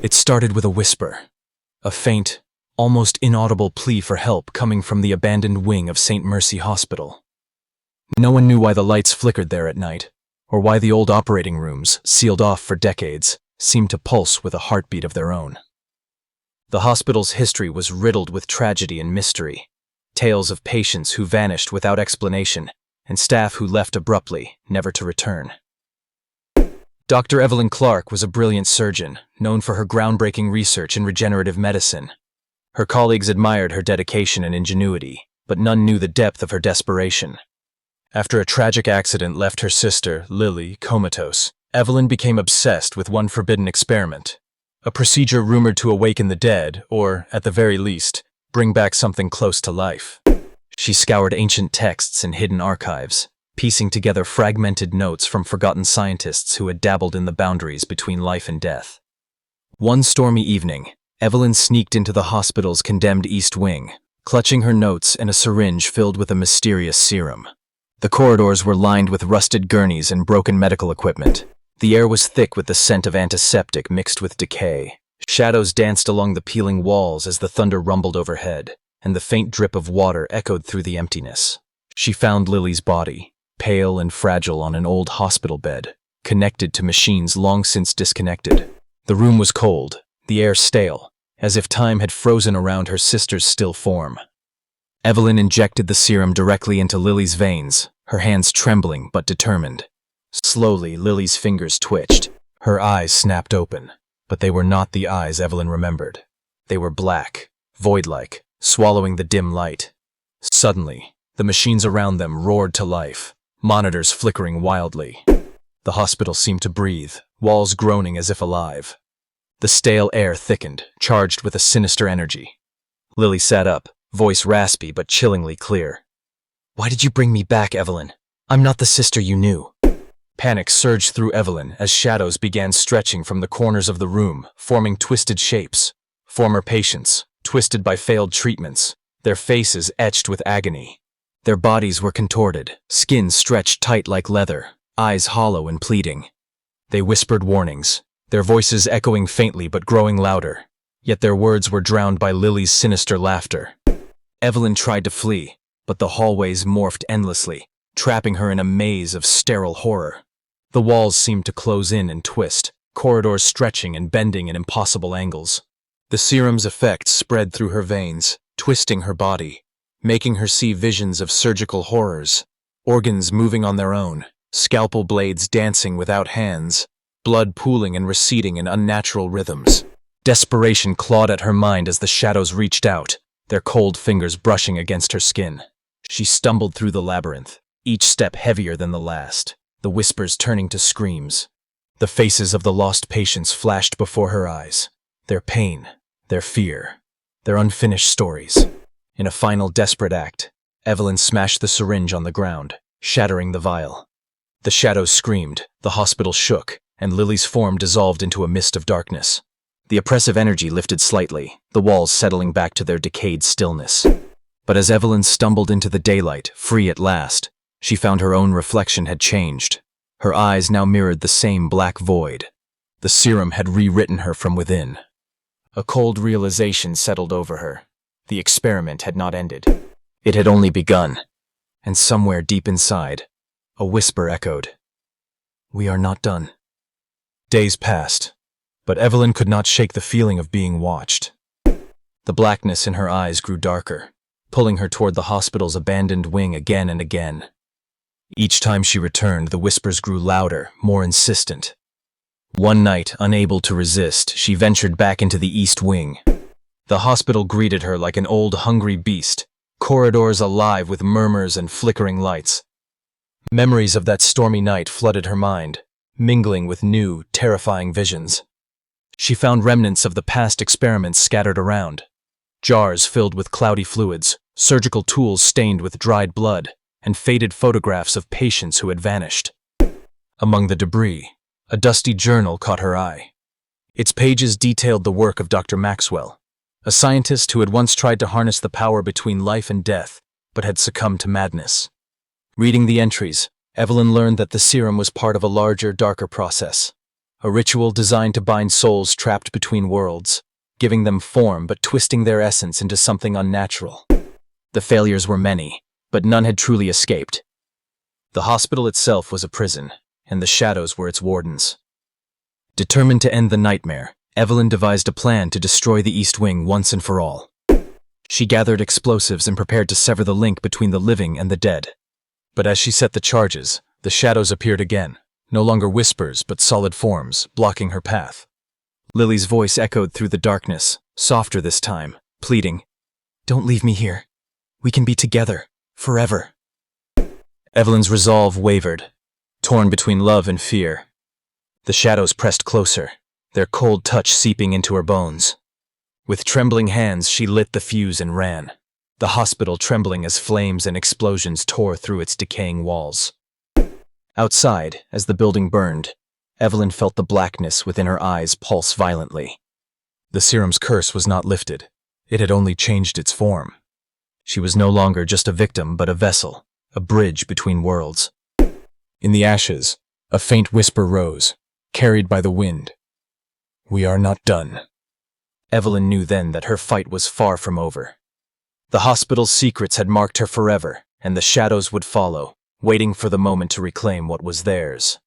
It started with a whisper, a faint, almost inaudible plea for help coming from the abandoned wing of St. Mercy Hospital. No one knew why the lights flickered there at night, or why the old operating rooms, sealed off for decades, seemed to pulse with a heartbeat of their own. The hospital's history was riddled with tragedy and mystery, tales of patients who vanished without explanation, and staff who left abruptly, never to return. Dr. Evelyn Clarke was a brilliant surgeon, known for her groundbreaking research in regenerative medicine. Her colleagues admired her dedication and ingenuity, but none knew the depth of her desperation. After a tragic accident left her sister, Lily, comatose, Evelyn became obsessed with one forbidden experiment, a procedure rumored to awaken the dead, or, at the very least, bring back something close to life. She scoured ancient texts and hidden archives, piecing together fragmented notes from forgotten scientists who had dabbled in the boundaries between life and death. One stormy evening, Evelyn sneaked into the hospital's condemned East Wing, clutching her notes and a syringe filled with a mysterious serum. The corridors were lined with rusted gurneys and broken medical equipment. The air was thick with the scent of antiseptic mixed with decay. Shadows danced along the peeling walls as the thunder rumbled overhead, and the faint drip of water echoed through the emptiness. She found Lily's body, pale and fragile on an old hospital bed, connected to machines long since disconnected. The room was cold, the air stale, as if time had frozen around her sister's still form. Evelyn injected the serum directly into Lily's veins, her hands trembling but determined. Slowly, Lily's fingers twitched. Her eyes snapped open, but they were not the eyes Evelyn remembered. They were black, void-like, swallowing the dim light. Suddenly, the machines around them roared to life, monitors flickering wildly. The hospital seemed to breathe, walls groaning as if alive. The stale air thickened, charged with a sinister energy. Lily sat up, voice raspy but chillingly clear. "Why did you bring me back, Evelyn? I'm not the sister you knew." Panic surged through Evelyn as shadows began stretching from the corners of the room, forming twisted shapes. Former patients, twisted by failed treatments, their faces etched with agony. Their bodies were contorted, skin stretched tight like leather, eyes hollow and pleading. They whispered warnings, their voices echoing faintly but growing louder, yet their words were drowned by Lily's sinister laughter. Evelyn tried to flee, but the hallways morphed endlessly, trapping her in a maze of sterile horror. The walls seemed to close in and twist, corridors stretching and bending in impossible angles. The serum's effects spread through her veins, twisting her body, making her see visions of surgical horrors, organs moving on their own, scalpel blades dancing without hands, blood pooling and receding in unnatural rhythms. Desperation clawed at her mind as the shadows reached out, their cold fingers brushing against her skin. She stumbled through the labyrinth, each step heavier than the last, the whispers turning to screams. The faces of the lost patients flashed before her eyes, their pain, their fear, their unfinished stories. In a final desperate act, Evelyn smashed the syringe on the ground, shattering the vial. The shadows screamed, the hospital shook, and Lily's form dissolved into a mist of darkness. The oppressive energy lifted slightly, the walls settling back to their decayed stillness. But as Evelyn stumbled into the daylight, free at last, she found her own reflection had changed. Her eyes now mirrored the same black void. The serum had rewritten her from within. A cold realization settled over her. The experiment had not ended. It had only begun. And somewhere deep inside, a whisper echoed, "We are not done." Days passed, but Evelyn could not shake the feeling of being watched. The blackness in her eyes grew darker, pulling her toward the hospital's abandoned wing again and again. Each time she returned, the whispers grew louder, more insistent. One night, unable to resist, she ventured back into the East Wing. The hospital greeted her like an old, hungry beast, corridors alive with murmurs and flickering lights. Memories of that stormy night flooded her mind, mingling with new, terrifying visions. She found remnants of the past experiments scattered around. Jars filled with cloudy fluids, surgical tools stained with dried blood, and faded photographs of patients who had vanished. Among the debris, a dusty journal caught her eye. Its pages detailed the work of Dr. Maxwell, a scientist who had once tried to harness the power between life and death, but had succumbed to madness. Reading the entries, Evelyn learned that the serum was part of a larger, darker process, a ritual designed to bind souls trapped between worlds, giving them form but twisting their essence into something unnatural. The failures were many, but none had truly escaped. The hospital itself was a prison, and the shadows were its wardens. Determined to end the nightmare, Evelyn devised a plan to destroy the East Wing once and for all. She gathered explosives and prepared to sever the link between the living and the dead. But as she set the charges, the shadows appeared again, no longer whispers but solid forms, blocking her path. Lily's voice echoed through the darkness, softer this time, pleading, "Don't leave me here. We can be together, forever." Evelyn's resolve wavered, torn between love and fear. The shadows pressed closer, their cold touch seeping into her bones. With trembling hands, she lit the fuse and ran, the hospital trembling as flames and explosions tore through its decaying walls. Outside, as the building burned, Evelyn felt the blackness within her eyes pulse violently. The serum's curse was not lifted. It had only changed its form. She was no longer just a victim, but a vessel, a bridge between worlds. In the ashes, a faint whisper rose, carried by the wind. "We are not done." Evelyn knew then that her fight was far from over. The hospital's secrets had marked her forever, and the shadows would follow, waiting for the moment to reclaim what was theirs.